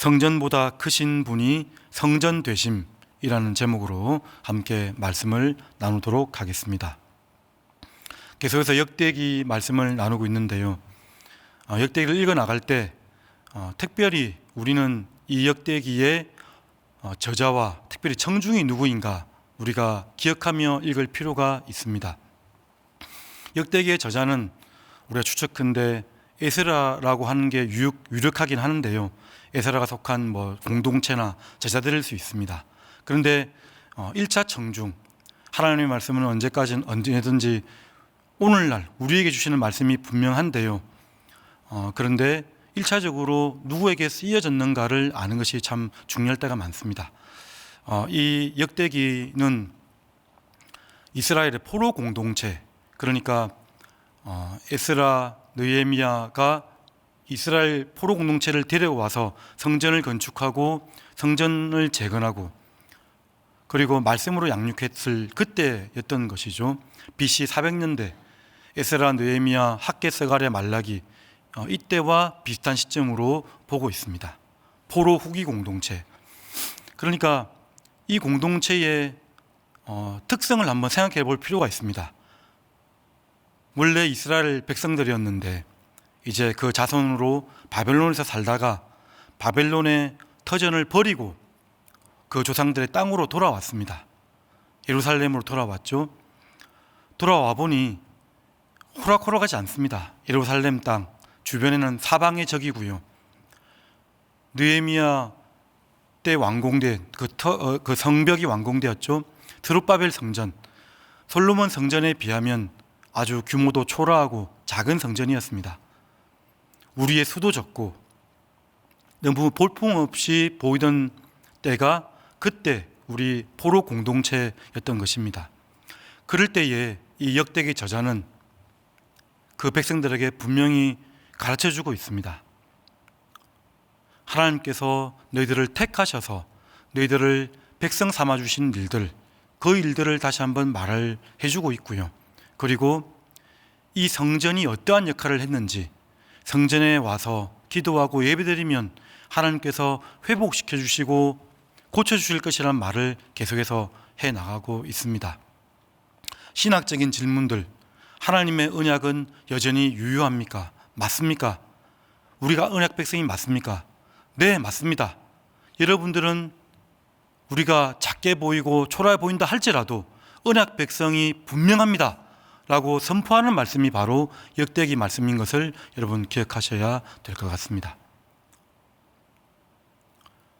성전보다 크신 분이 성전 되심이라는 제목으로 함께 말씀을 나누도록 하겠습니다. 계속해서 역대기 말씀을 나누고 있는데요. 역대기를 읽어 나갈 때 특별히 우리는 이 역대기의 저자와 특별히 청중이 누구인가 우리가 기억하며 읽을 필요가 있습니다. 역대기의 저자는 우리가 추측컨대 에스라라고 하는 게 유력하긴 하는데요. 에스라가 속한 공동체나 제자들일 수 있습니다. 그런데 1차 청중, 하나님의 말씀은 언제든지 오늘날 우리에게 주시는 말씀이 분명한데요. 그런데 1차적으로 누구에게 쓰여졌는가를 아는 것이 참 중요할 때가 많습니다. 이 역대기는 이스라엘의 포로 공동체, 그러니까 에스라, 느헤미야가 이스라엘 포로 공동체를 데려와서 성전을 건축하고 성전을 재건하고 그리고 말씀으로 양육했을 그때였던 것이죠. BC 400년대 에스라, 느헤미야, 학개, 스가랴, 말라기 이때와 비슷한 시점으로 보고 있습니다. 포로 후기 공동체. 그러니까 이 공동체의 특성을 한번 생각해 볼 필요가 있습니다. 원래 이스라엘 백성들이었는데 이제 그 자손으로 바벨론에서 살다가 바벨론의 터전을 버리고 그 조상들의 땅으로 돌아왔습니다. 예루살렘으로 돌아왔죠. 돌아와 보니 호락호락하지 않습니다. 예루살렘 땅 주변에는 사방의 적이고요. 느헤미야 때 완공된 그 성벽이 완공되었죠. 스룹바벨 성전, 솔로몬 성전에 비하면 아주 규모도 초라하고 작은 성전이었습니다. 우리의 수도 적고 너무 볼품없이 보이던 때가 그때 우리 포로 공동체였던 것입니다. 그럴 때에 이 역대기 저자는 그 백성들에게 분명히 가르쳐주고 있습니다. 하나님께서 너희들을 택하셔서 너희들을 백성 삼아주신 일들, 그 일들을 다시 한번 말을 해주고 있고요. 그리고 이 성전이 어떠한 역할을 했는지, 성전에 와서 기도하고 예배드리면 하나님께서 회복시켜 주시고 고쳐주실 것이라는 말을 계속해서 해나가고 있습니다. 신학적인 질문들, 하나님의 언약은 여전히 유효합니까? 맞습니까? 우리가 언약 백성이 맞습니까? 네, 맞습니다. 여러분들은 우리가 작게 보이고 초라해 보인다 할지라도 언약 백성이 분명합니다 라고 선포하는 말씀이 바로 역대기 말씀인 것을 여러분 기억하셔야 될 것 같습니다.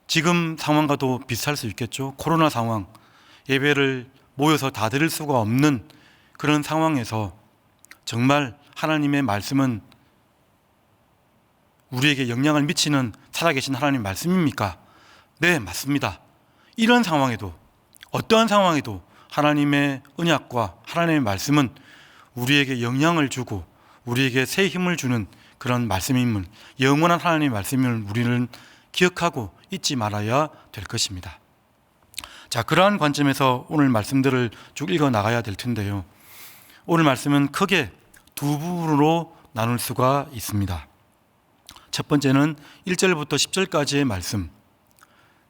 지금 상황과도 비슷할 수 있겠죠. 코로나 상황, 예배를 모여서 다 드릴 수가 없는 그런 상황에서 정말 하나님의 말씀은 우리에게 영향을 미치는 살아계신 하나님 말씀입니까? 네, 맞습니다. 이런 상황에도, 어떠한 상황에도 하나님의 언약과 하나님의 말씀은 우리에게 영향을 주고 우리에게 새 힘을 주는 그런 말씀임을, 영원한 하나님의 말씀을 우리는 기억하고 잊지 말아야 될 것입니다. 자, 그러한 관점에서 오늘 말씀들을 쭉 읽어 나가야 될 텐데요. 오늘 말씀은 크게 두 부분으로 나눌 수가 있습니다. 첫 번째는 1절부터 10절까지의 말씀,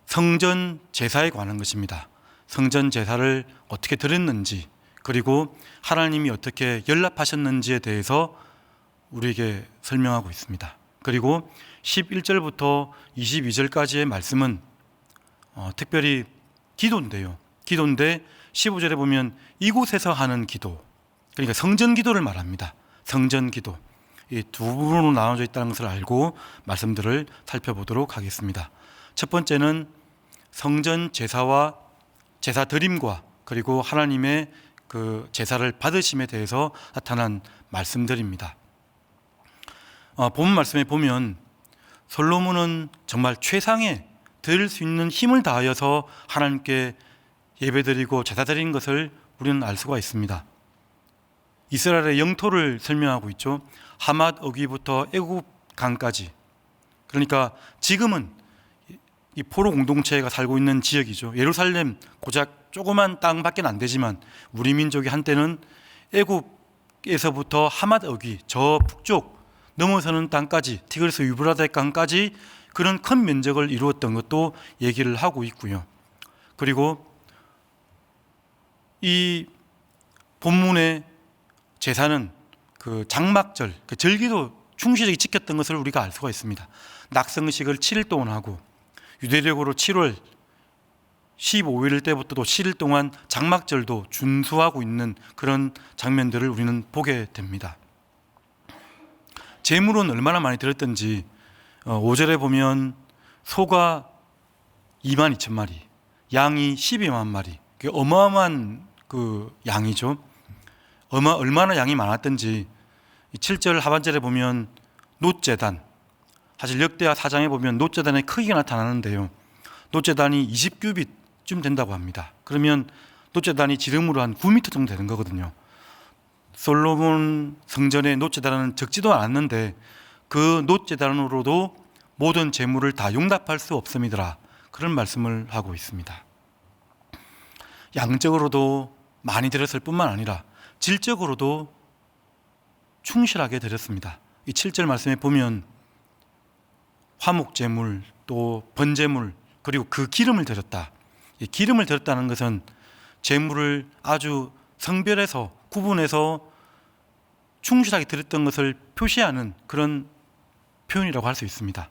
성전 제사에 관한 것입니다. 성전 제사를 어떻게 드렸는지, 그리고 하나님이 어떻게 연락하셨는지에 대해서 우리에게 설명하고 있습니다. 그리고 11절부터 22절까지의 말씀은 특별히 기도인데요. 기도인데 15절에 보면 이곳에서 하는 기도, 그러니까 성전 기도를 말합니다. 성전 기도. 이 두 부분으로 나눠져 있다는 것을 알고 말씀들을 살펴보도록 하겠습니다. 첫 번째는 성전 제사와 제사 드림과 그리고 하나님의 그 제사를 받으심에 대해서 나타난 말씀들입니다. 본문 말씀에 보면 솔로몬은 정말 최상의 드릴 수 있는 힘을 다하여서 하나님께 예배드리고 제사 드리는 것을 우리는 알 수가 있습니다. 이스라엘의 영토를 설명하고 있죠. 하맛 어귀부터 애굽 강까지, 그러니까 지금은 이 포로 공동체가 살고 있는 지역이죠. 예루살렘 고작 조그만 땅밖에 안 되지만 우리 민족이 한때는 애굽에서부터 하맛 어귀 저 북쪽 넘어서는 땅까지, 티그리스 유브라데 강까지 그런 큰 면적을 이루었던 것도 얘기를 하고 있고요. 그리고 이 본문의 제사는 그 장막절, 그 절기도 충실히 지켰던 것을 우리가 알 수가 있습니다. 낙성식을 7일 동안 하고 유대력으로 7월 15일 때부터도 7일 동안 장막절도 준수하고 있는 그런 장면들을 우리는 보게 됩니다. 제물은 얼마나 많이 들었던지 5절에 보면 소가 2만 2천 마리, 양이 12만 마리, 어마어마한 그 양이죠. 얼마나 양이 많았던지 7절 하반절에 보면 놋제단, 사실 역대하 4장에 보면 놋제단의 크기가 나타나는데요. 놋제단이 20규빗쯤 된다고 합니다. 그러면 놋제단이 지름으로 한 9m 정도 되는 거거든요. 솔로몬 성전의 놋제단은 적지도 않았는데 그 놋제단으로도 모든 재물을 다 용납할 수 없음이더라, 그런 말씀을 하고 있습니다. 양적으로도 많이 드렸을 뿐만 아니라 질적으로도 충실하게 드렸습니다. 이 7절 말씀에 보면 화목제물, 또 번제물, 그리고 그 기름을 드렸다. 이 기름을 드렸다는 것은 제물을 아주 성별해서 구분해서 충실하게 드렸던 것을 표시하는 그런 표현이라고 할 수 있습니다.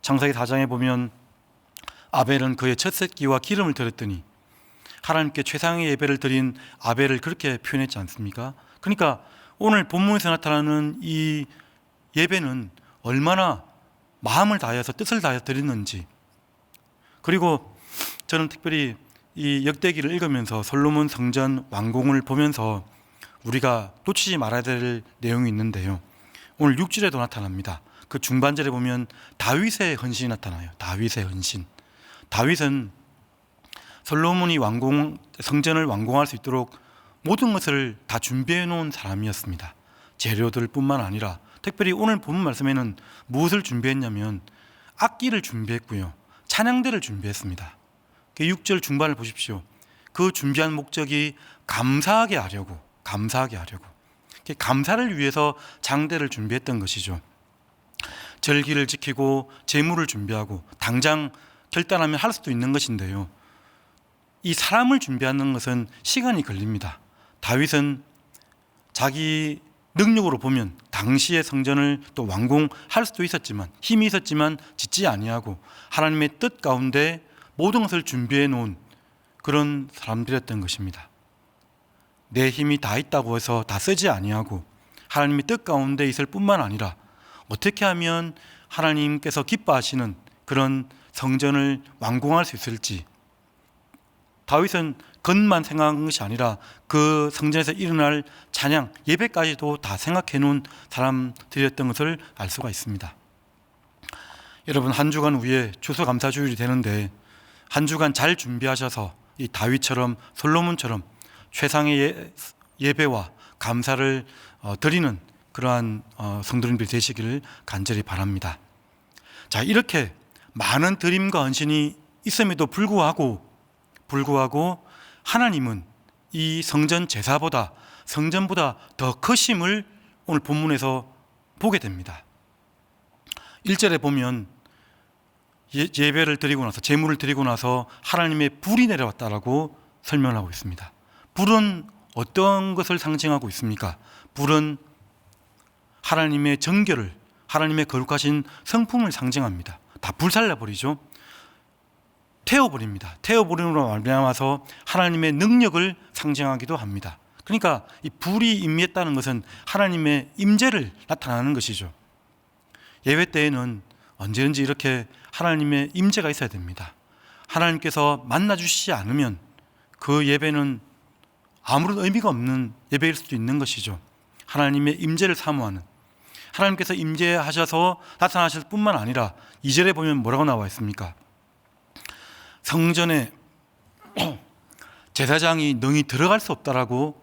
창세기 4장에 보면 아벨은 그의 첫 새끼와 기름을 드렸더니, 하나님께 최상의 예배를 드린 아벨을 그렇게 표현했지 않습니까? 그러니까 오늘 본문에서 나타나는 이 예배는 얼마나 마음을 다해서 뜻을 다해서 드렸는지, 그리고 저는 특별히 이 역대기를 읽으면서 솔로몬 성전 완공을 보면서 우리가 놓치지 말아야 될 내용이 있는데요. 오늘 6절에도 나타납니다. 그 중반절에 보면 다윗의 헌신이 나타나요. 다윗의 헌신. 다윗은 솔로몬이 성전을 완공할 수 있도록 모든 것을 다 준비해 놓은 사람이었습니다. 재료들 뿐만 아니라 특별히 오늘 본문 말씀에는 무엇을 준비했냐면 악기를 준비했고요, 찬양대를 준비했습니다. 6절 중반을 보십시오. 그 준비한 목적이 감사하게 하려고 감사를 위해서 장대를 준비했던 것이죠. 절기를 지키고 제물을 준비하고 당장 결단하면 할 수도 있는 것인데요, 이 사람을 준비하는 것은 시간이 걸립니다. 다윗은 자기 능력으로 보면 당시의 성전을 또 완공할 수도 있었지만, 힘이 있었지만 짓지 아니하고 하나님의 뜻 가운데 모든 것을 준비해 놓은 그런 사람들이었던 것입니다. 내 힘이 다 있다고 해서 다 쓰지 아니하고 하나님의 뜻 가운데 있을 뿐만 아니라 어떻게 하면 하나님께서 기뻐하시는 그런 성전을 완공할 수 있을지, 다윗은 겉만 생각한 것이 아니라 그 성전에서 일어날 찬양, 예배까지도 다 생각해 놓은 사람들이었던 것을 알 수가 있습니다. 여러분, 한 주간 후에 추수감사주일이 되는데 한 주간 잘 준비하셔서 이 다윗처럼 솔로몬처럼 최상의 예배와 감사를 드리는 그러한 성도님들이 되시기를 간절히 바랍니다. 자, 이렇게 많은 드림과 헌신이 있음에도 불구하고 하나님은 이 성전 제사보다, 성전보다 더 크심을 오늘 본문에서 보게 됩니다. 1절에 보면 예배를 드리고 나서, 제물을 드리고 나서 하나님의 불이 내려왔다라고 설명을 하고 있습니다. 불은 어떤 것을 상징하고 있습니까? 불은 하나님의 정결을, 하나님의 거룩하신 성품을 상징합니다. 다 불살라버리죠. 태워버립니다. 태워버림으로 말미암아서 하나님의 능력을 상징하기도 합니다. 그러니까 이 불이 임했다는 것은 하나님의 임재를 나타나는 것이죠. 예배 때에는 언제든지 이렇게 하나님의 임재가 있어야 됩니다. 하나님께서 만나주시지 않으면 그 예배는 아무런 의미가 없는 예배일 수도 있는 것이죠. 하나님의 임재를 사모하는, 하나님께서 임재하셔서 나타나실 뿐만 아니라 2절에 보면 뭐라고 나와 있습니까? 성전에 제사장이 능히 들어갈 수 없었다라고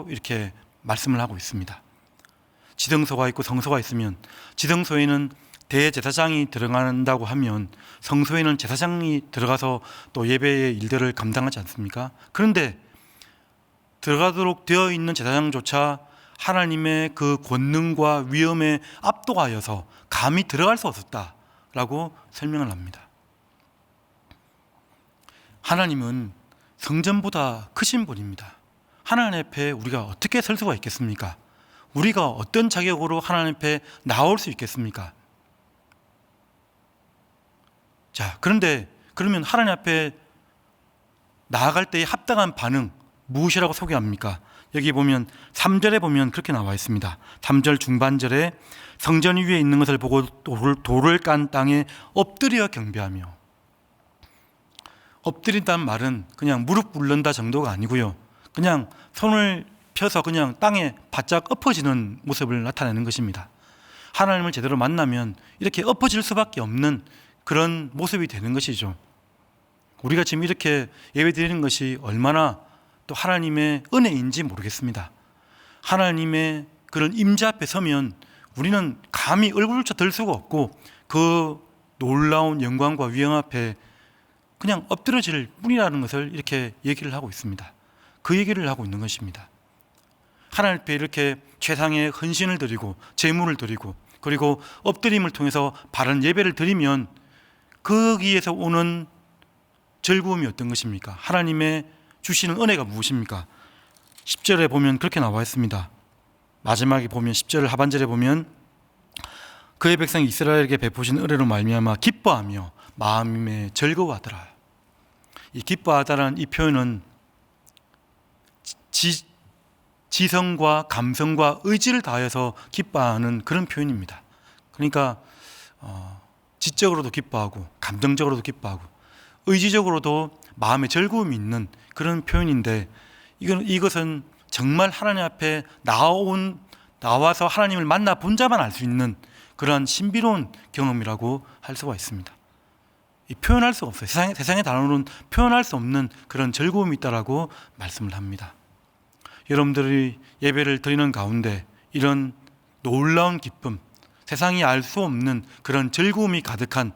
이렇게 말씀을 하고 있습니다. 지성소가 있고 성소가 있으면 지성소에는 대제사장이 들어간다고 하면 성소에는 제사장이 들어가서 또 예배의 일들을 감당하지 않습니까? 그런데 들어가도록 되어 있는 제사장조차 하나님의 그 권능과 위엄에 압도하여서 감히 들어갈 수 없었다, 라고 설명을 합니다. 하나님은 성전보다 크신 분입니다. 하나님 앞에 우리가 어떻게 설 수가 있겠습니까? 우리가 어떤 자격으로 하나님 앞에 나올 수 있겠습니까? 자, 그런데 그러면 하나님 앞에 나아갈 때의 합당한 반응 무엇이라고 소개합니까? 여기 보면 3절에 보면 그렇게 나와 있습니다. 3절 중반절에 성전 위에 있는 것을 보고 돌을 깐 땅에 엎드려 경배하며. 엎드린다는 말은 그냥 무릎 꿇는다 정도가 아니고요, 그냥 손을 펴서 그냥 땅에 바짝 엎어지는 모습을 나타내는 것입니다. 하나님을 제대로 만나면 이렇게 엎어질 수밖에 없는 그런 모습이 되는 것이죠. 우리가 지금 이렇게 예배 드리는 것이 얼마나 또 하나님의 은혜인지 모르겠습니다. 하나님의 그런 임재 앞에 서면 우리는 감히 얼굴을 들 수가 없고 그 놀라운 영광과 위엄 앞에 그냥 엎드러질 뿐이라는 것을 이렇게 얘기를 하고 있습니다. 그 얘기를 하고 있는 것입니다. 하나님 앞에 이렇게 최상의 헌신을 드리고 제물을 드리고 그리고 엎드림을 통해서 바른 예배를 드리면 거기에서 오는 즐거움이 어떤 것입니까? 하나님의 주시는 은혜가 무엇입니까? 10절에 보면 그렇게 나와 있습니다. 마지막에 보면 10절 하반절에 보면 그의 백성 이스라엘에게 베푸신 은혜로 말미암아 기뻐하며 마음에 즐거워하더라. 이 기뻐하다라는 이 표현은 지성과 감성과 의지를 다해서 기뻐하는 그런 표현입니다. 그러니까 지적으로도 기뻐하고 감정적으로도 기뻐하고 의지적으로도 마음에 즐거움이 있는 그런 표현인데 이것은 정말 하나님 앞에 나와서 하나님을 만나 본 자만 알 수 있는 그러한 신비로운 경험이라고 할 수가 있습니다. 표현할 수 없어요. 세상의 단어로는 표현할 수 없는 그런 즐거움이 있다라고 말씀을 합니다. 여러분들이 예배를 드리는 가운데 이런 놀라운 기쁨, 세상이 알 수 없는 그런 즐거움이 가득한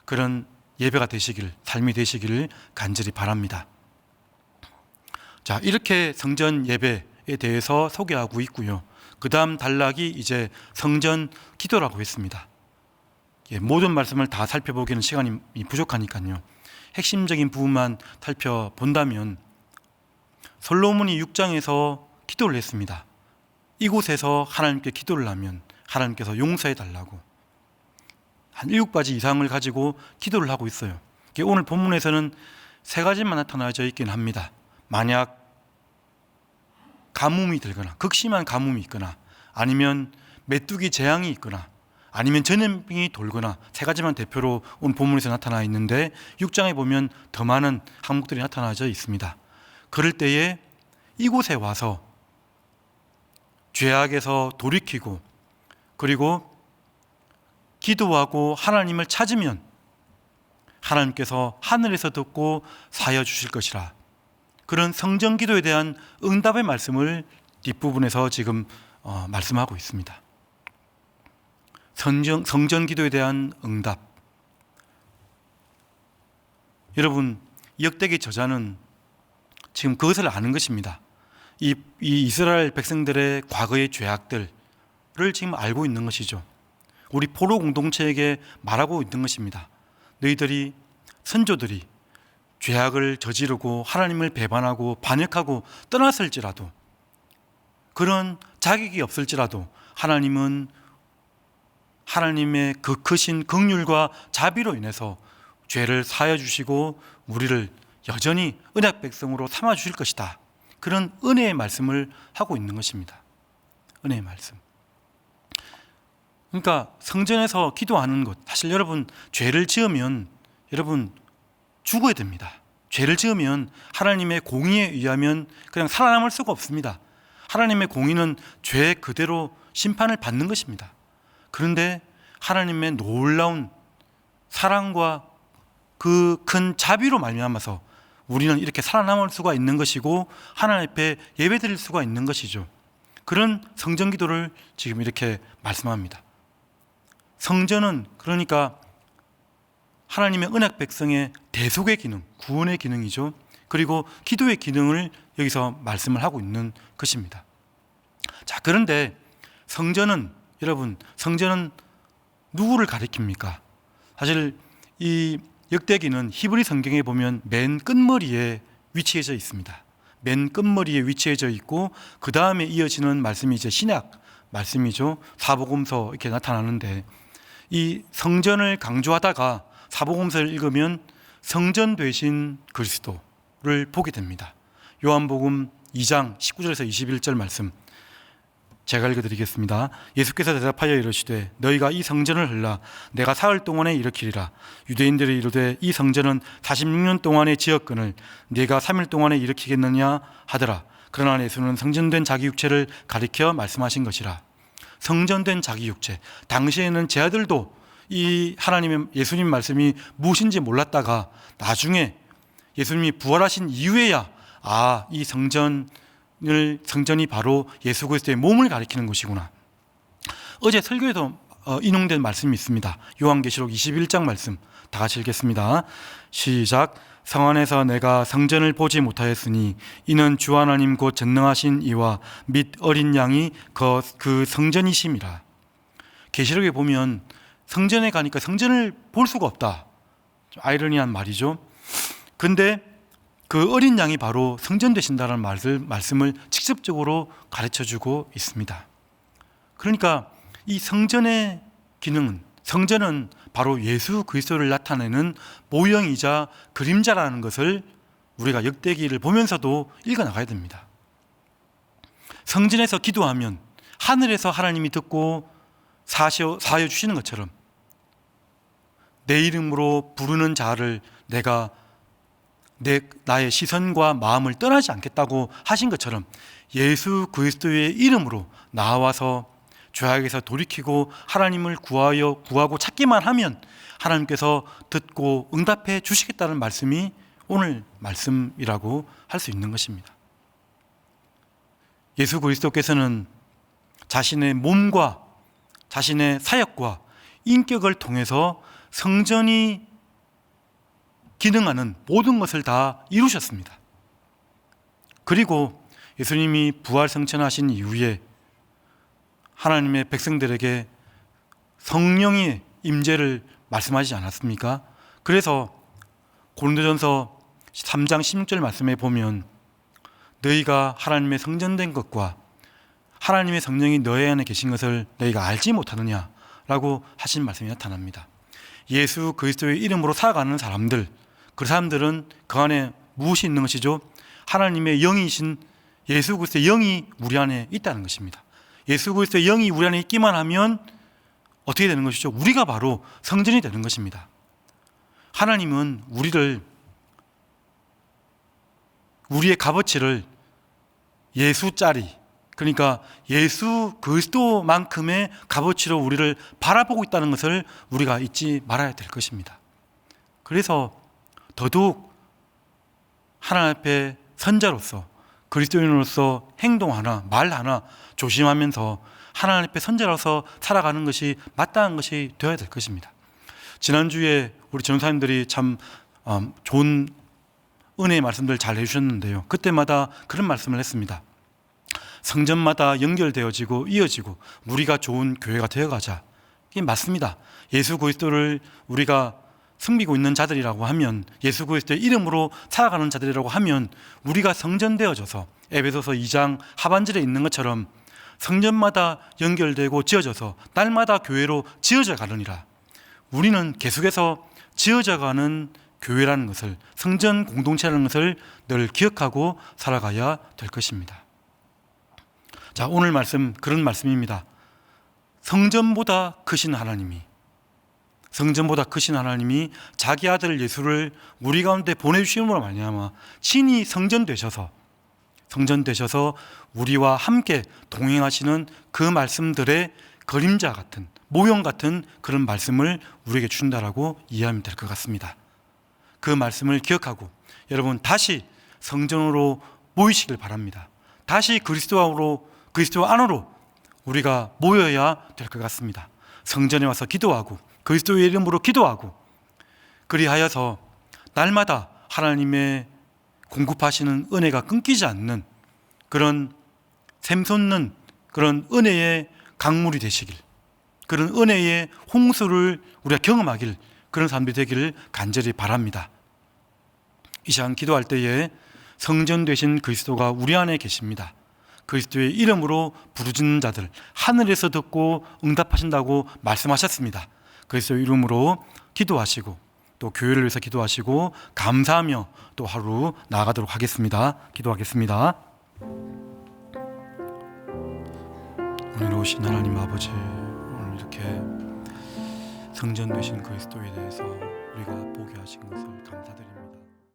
그런 예배가 되시길, 삶이 되시기를 간절히 바랍니다. 자, 이렇게 성전 예배에 대해서 소개하고 있고요. 그 다음 단락이 이제 성전 기도라고 했습니다. 모든 말씀을 다 살펴보기는 시간이 부족하니까요, 핵심적인 부분만 살펴본다면 솔로몬이 6장에서 기도를 했습니다. 이곳에서 하나님께 기도를 하면 하나님께서 용서해 달라고 한 7가지 이상을 가지고 기도를 하고 있어요. 오늘 본문에서는 3가지만 나타나져 있긴 합니다. 만약 가뭄이 들거나 극심한 가뭄이 있거나 아니면 메뚜기 재앙이 있거나 아니면 전염병이 돌거나 3가지만 대표로 오늘 본문에서 나타나 있는데 6장에 보면 더 많은 항목들이 나타나져 있습니다. 그럴 때에 이곳에 와서 죄악에서 돌이키고 그리고 기도하고 하나님을 찾으면 하나님께서 하늘에서 듣고 사여 주실 것이라. 그런 성전 기도에 대한 응답의 말씀을 뒷부분에서 지금 말씀하고 있습니다. 성전 기도에 대한 응답. 여러분, 역대기 저자는 지금 그것을 아는 것입니다. 이 이스라엘 백성들의 과거의 죄악들을 지금 알고 있는 것이죠. 우리 포로 공동체에게 말하고 있는 것입니다. 너희들이 선조들이 죄악을 저지르고 하나님을 배반하고 반역하고 떠났을지라도, 그런 자격이 없을지라도 하나님은 하나님의 그 크신 긍휼과 자비로 인해서 죄를 사하여 주시고 우리를 여전히 언약 백성으로 삼아 주실 것이다. 그런 은혜의 말씀을 하고 있는 것입니다. 은혜의 말씀. 그러니까 성전에서 기도하는 것, 사실 여러분 죄를 지으면 여러분 죽어야 됩니다. 죄를 지으면 하나님의 공의에 의하면 그냥 살아남을 수가 없습니다. 하나님의 공의는 죄 그대로 심판을 받는 것입니다. 그런데 하나님의 놀라운 사랑과 그 큰 자비로 말미암아서 우리는 이렇게 살아남을 수가 있는 것이고 하나님 앞에 예배드릴 수가 있는 것이죠. 그런 성전 기도를 지금 이렇게 말씀합니다. 성전은 그러니까 하나님의 언약 백성의 대속의 기능, 구원의 기능이죠. 그리고 기도의 기능을 여기서 말씀을 하고 있는 것입니다. 자, 그런데 성전은, 여러분, 성전은 누구를 가리킵니까? 사실 이 역대기는 히브리 성경에 보면 맨 끝머리에 위치해져 있습니다. 맨 끝머리에 위치해져 있고 그 다음에 이어지는 말씀이 이제 신약 말씀이죠. 사복음서 이렇게 나타나는데 이 성전을 강조하다가 사복음서를 읽으면 성전 되신 그리스도를 보게 됩니다. 요한복음 2장 19절에서 21절 말씀 제가 읽어드리겠습니다. 예수께서 대답하여 이르시되 너희가 이 성전을 헐라 내가 사흘 동안에 일으키리라. 유대인들이 이르되 이 성전은 46년 동안에 지었거늘 네가 3일 동안에 일으키겠느냐 하더라. 그러나 예수는 성전된 자기 육체를 가리켜 말씀하신 것이라. 성전된 자기 육체, 당시에는 제 아들도 이 하나님의 예수님 말씀이 무엇인지 몰랐다가 나중에 예수님이 부활하신 이후에야 이 성전이 바로 예수 그리스도의 몸을 가리키는 것이구나. 어제 설교에도 인용된 말씀이 있습니다. 요한계시록 21장 말씀 다 같이 읽겠습니다. 시작. 성 안에서 내가 성전을 보지 못하였으니 이는 주 하나님 곧 전능하신 이와 및 어린 양이 그 성전이심이라. 계시록에 보면 성전에 가니까 성전을 볼 수가 없다. 좀 아이러니한 말이죠. 근데 그 어린 양이 바로 성전 되신다는 말씀을 직접적으로 가르쳐주고 있습니다. 그러니까 이 성전의 기능은, 성전은 바로 예수 그리스도를 나타내는 모형이자 그림자라는 것을 우리가 역대기를 보면서도 읽어나가야 됩니다. 성전에서 기도하면 하늘에서 하나님이 듣고 사하여 주시는 것처럼 내 이름으로 부르는 자를 내가 나의 시선과 마음을 떠나지 않겠다고 하신 것처럼 예수 그리스도의 이름으로 나와서 죄악에서 돌이키고 하나님을 구하고 찾기만 하면 하나님께서 듣고 응답해 주시겠다는 말씀이 오늘 말씀이라고 할 수 있는 것입니다. 예수 그리스도께서는 자신의 몸과 자신의 사역과 인격을 통해서 성전이 기능하는 모든 것을 다 이루셨습니다. 그리고 예수님이 부활승천하신 이후에 하나님의 백성들에게 성령의 임재를 말씀하시지 않았습니까? 그래서 고린도전서 3장 16절 말씀에 보면 너희가 하나님의 성전된 것과 하나님의 성령이 너희 안에 계신 것을 너희가 알지 못하느냐라고 하신 말씀이 나타납니다. 예수 그리스도의 이름으로 살아가는 사람들, 그 사람들은 그 안에 무엇이 있는 것이죠? 하나님의 영이신 예수 그리스도의 영이 우리 안에 있다는 것입니다. 예수 그리스도의 영이 우리 안에 있기만 하면 어떻게 되는 것이죠? 우리가 바로 성전이 되는 것입니다. 하나님은 우리의 값어치를 예수짜리, 그러니까 예수 그리스도만큼의 값어치로 우리를 바라보고 있다는 것을 우리가 잊지 말아야 될 것입니다. 그래서 더더욱 하나님 앞에 선자로서 그리스도인으로서 행동 하나, 말 하나 조심하면서 하나님 앞에 선자로서 살아가는 것이 마땅한 것이 되어야 될 것입니다. 지난주에 우리 전사님들이 참 좋은 은혜의 말씀들 잘 해주셨는데요. 그때마다 그런 말씀을 했습니다. 성전마다 연결되어지고 이어지고 우리가 좋은 교회가 되어가자. 이게 맞습니다. 예수 그리스도를 우리가 섬기고 있는 자들이라고 하면, 예수 그리스도의 이름으로 살아가는 자들이라고 하면 우리가 성전되어져서 에베소서 2장 하반절에 있는 것처럼 성전마다 연결되고 지어져서 날마다 교회로 지어져 가느니라. 우리는 계속해서 지어져 가는 교회라는 것을, 성전 공동체라는 것을 늘 기억하고 살아가야 될 것입니다. 자, 오늘 말씀 그런 말씀입니다. 성전보다 크신 하나님이 자기 아들 예수를 우리 가운데 보내주심으로 말미암아 친히 성전 되셔서 우리와 함께 동행하시는 그 말씀들의 그림자 같은, 모형 같은 그런 말씀을 우리에게 준다라고 이해하면 될 것 같습니다. 그 말씀을 기억하고 여러분 다시 성전으로 모이시길 바랍니다. 다시 그리스도 안으로 우리가 모여야 될 것 같습니다. 성전에 와서 기도하고 그리스도의 이름으로 기도하고, 그리하여서 날마다 하나님의 공급하시는 은혜가 끊기지 않는 그런 샘솟는 그런 은혜의 강물이 되시길, 그런 은혜의 홍수를 우리가 경험하길 그런 사람들이 되기를 간절히 바랍니다. 이 시간 기도할 때에 성전 되신 그리스도가 우리 안에 계십니다. 그리스도의 이름으로 부르짖는 자들 하늘에서 듣고 응답하신다고 말씀하셨습니다. 그리스도의 이름으로 기도하시고 또 교회를 위해서 기도하시고 감사하며 또 하루 나아가도록 하겠습니다. 기도하겠습니다. 은혜로우신 하나님 아버지, 오늘 이렇게 성전 되신 그리스도에 대해서 우리가 보게 하신 것을 감사드립니다.